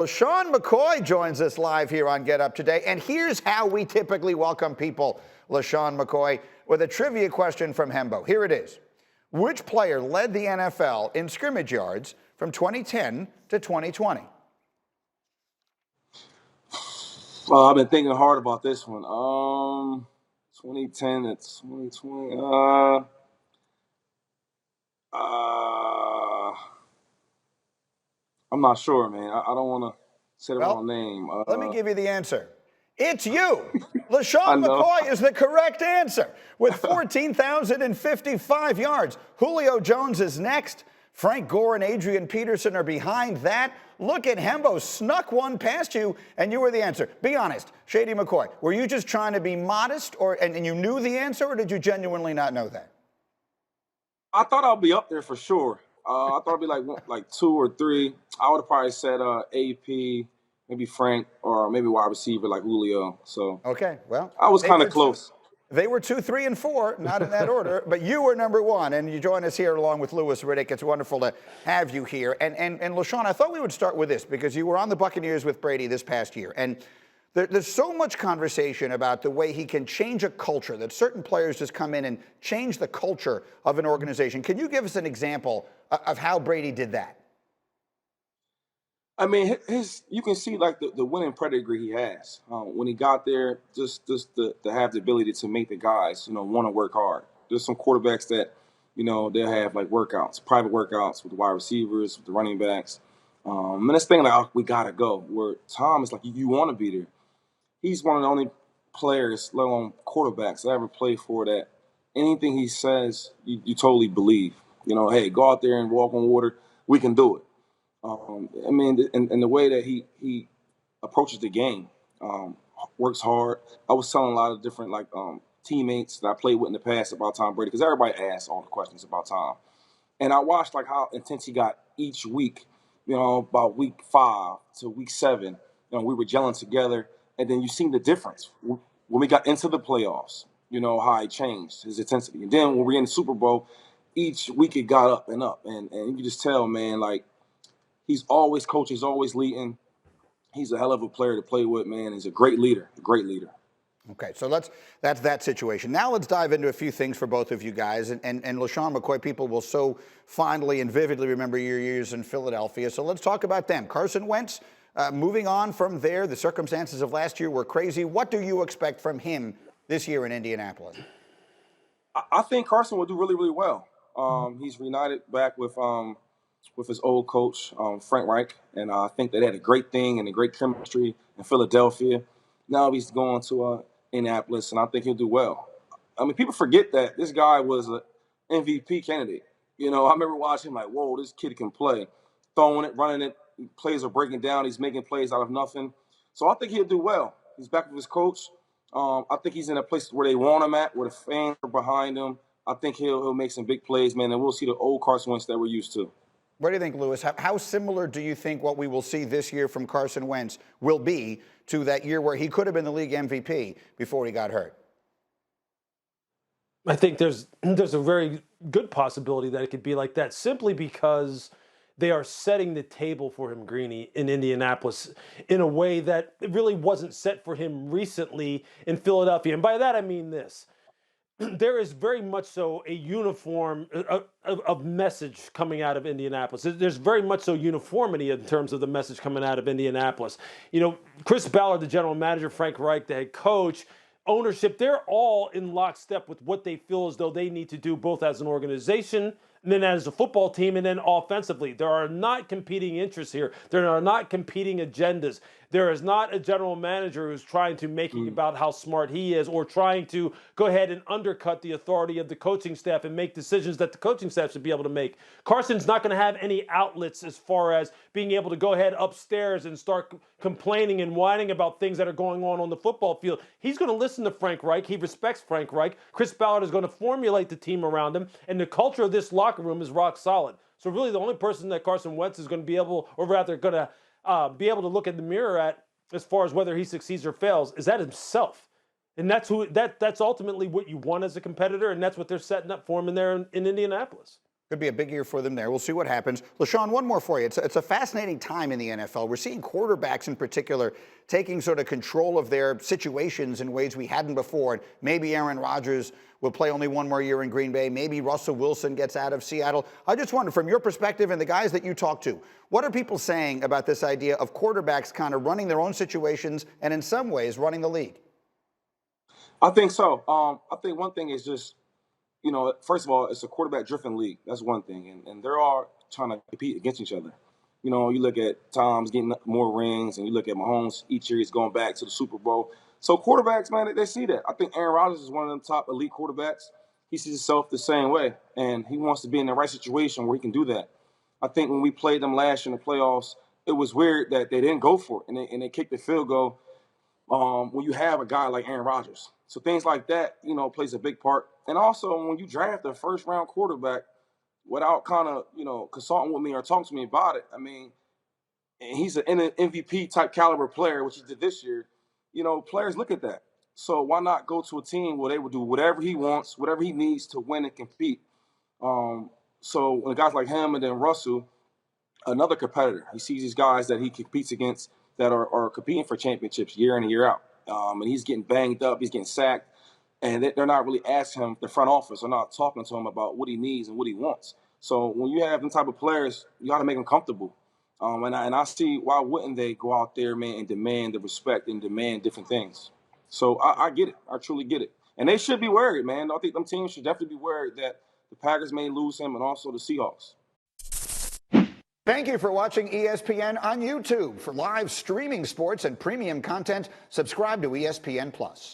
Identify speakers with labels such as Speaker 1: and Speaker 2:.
Speaker 1: LeSean McCoy joins us live here on Get Up today, and here's how we typically welcome people, LeSean McCoy, with a trivia question from Hembo. Here it is. Which player led the NFL in scrimmage yards from 2010 to 2020?
Speaker 2: I've been thinking hard about this one. 2010 to 2020. I'm not sure, man. I don't want to say the wrong name.
Speaker 1: Let me give you the answer. It's you.
Speaker 2: I
Speaker 1: LeSean
Speaker 2: know.
Speaker 1: McCoy is the correct answer with 14,055 yards. Julio Jones is next. Frank Gore and Adrian Peterson are behind that. Look at Hembo, snuck one past you, and you were the answer. Be honest, Shady McCoy, were you just trying to be modest, and you knew the answer, or did you genuinely not know that?
Speaker 2: I thought I'd be up there for sure. I thought it'd be like 2 or 3. I would have probably said AP, maybe Frank, or maybe wide receiver like Julio. So
Speaker 1: okay, well,
Speaker 2: I was kind of close.
Speaker 1: They were 2, 3, and 4, not in that order, but you were number 1, and you join us here along with Louis Riddick. It's wonderful to have you here. And LeSean, I thought we would start with this because you were on the Buccaneers with Brady this past year, and there's so much conversation about the way he can change a culture, that certain players just come in and change the culture of an organization. Can you give us an example of how Brady did that?
Speaker 2: I mean, you can see like the winning pedigree he has. When he got there, just to have the ability to make the guys, want to work hard. There's some quarterbacks that, they'll have like workouts, private workouts with the wide receivers, with the running backs. And this thing like, we got to go. Where Tom is like, you want to be there. He's one of the only players, let alone quarterbacks, that ever played for that anything he says, you totally believe. Hey, go out there and walk on water. We can do it. I mean, and the way that he approaches the game, works hard. I was telling a lot of different teammates that I played with in the past about Tom Brady, because everybody asks all the questions about Tom, and I watched like how intense he got each week. About week 5 to week 7, we were gelling together, and then you seen the difference when we got into the playoffs. How he changed his intensity, and then when we're in the Super Bowl, each week it got up and up, and you can just tell, man, like. He's always coaching. He's always leading. He's a hell of a player to play with, man. He's a great leader,
Speaker 1: Okay, so that's that situation. Now let's dive into a few things for both of you guys. And LeSean McCoy, people will so fondly and vividly remember your years in Philadelphia. So let's talk about them. Carson Wentz, moving on from there. The circumstances of last year were crazy. What do you expect from him this year in Indianapolis?
Speaker 2: I think Carson will do really, really well. He's reunited back with his old coach, Frank Reich, and I think they had a great thing and a great chemistry in Philadelphia. Now he's going to Indianapolis, and I think he'll do well. I mean, people forget that this guy was an MVP candidate. I remember watching him like, whoa, this kid can play. Throwing it, running it, plays are breaking down. He's making plays out of nothing. So I think he'll do well. He's back with his coach. I think he's in a place where they want him at, where the fans are behind him. I think he'll make some big plays, man, and we'll see the old Carson Wentz that we're used to.
Speaker 1: What do you think, Louis? How similar do you think what we will see this year from Carson Wentz will be to that year where he could have been the league MVP before he got hurt?
Speaker 3: I think there's a very good possibility that it could be like that, simply because they are setting the table for him, Greeny, in Indianapolis in a way that it really wasn't set for him recently in Philadelphia. And by that, I mean this. There is very much so a uniform of message coming out of Indianapolis. There's very much so uniformity in terms of the message coming out of Indianapolis. Chris Ballard, the general manager, Frank Reich, the head coach, ownership, they're all in lockstep with what they feel as though they need to do, both as an organization and then as a football team and then offensively. There are not competing interests here. There are not competing agendas. There is not a general manager who's trying to make it about how smart he is, or trying to go ahead and undercut the authority of the coaching staff and make decisions that the coaching staff should be able to make. Carson's not going to have any outlets as far as being able to go ahead upstairs and start complaining and whining about things that are going on the football field. He's going to listen to Frank Reich. He respects Frank Reich. Chris Ballard is going to formulate the team around him, and the culture of this locker room is rock solid. So really the only person that Carson Wentz is going to be able, or rather going to be able to look in the mirror at as far as whether he succeeds or fails, is that himself. And that's ultimately what you want as a competitor, and that's what they're setting up for him in there in Indianapolis.
Speaker 1: Could be a big year for them there. We'll see what happens. LeSean, one more for you. It's a fascinating time in the NFL. We're seeing quarterbacks in particular taking sort of control of their situations in ways we hadn't before. And maybe Aaron Rodgers will play only one more year in Green Bay. Maybe Russell Wilson gets out of Seattle. I just wonder, from your perspective and the guys that you talk to, what are people saying about this idea of quarterbacks kind of running their own situations and in some ways running the league?
Speaker 2: I think so. I think one thing is just, first of all, it's a quarterback-driven league. That's one thing, and they're all trying to compete against each other. You look at Tom's getting more rings, and you look at Mahomes each year he's going back to the Super Bowl. So quarterbacks, man, they see that. I think Aaron Rodgers is one of the top elite quarterbacks. He sees himself the same way, and he wants to be in the right situation where he can do that. I think when we played them last year in the playoffs, it was weird that they didn't go for it, and they kicked the field goal when you have a guy like Aaron Rodgers. So things like that, plays a big part. And also, when you draft a first-round quarterback without kind of, consulting with me or talking to me about it, I mean, and he's an MVP-type caliber player, which he did this year, players look at that. So why not go to a team where they will do whatever he wants, whatever he needs to win and compete? So when guys like him and then Russell, another competitor, he sees these guys that he competes against that are competing for championships year in and year out. And he's getting banged up, he's getting sacked, and they're not really asking him, the front office are not talking to him about what he needs and what he wants. So when you have them type of players, you got to make them comfortable. And I see why wouldn't they go out there, man, and demand the respect and demand different things. So I get it. I truly get it. And they should be worried, man. I think them teams should definitely be worried that the Packers may lose him and also the Seahawks.
Speaker 1: Thank you for watching ESPN on YouTube. For live streaming sports and premium content, subscribe to ESPN+.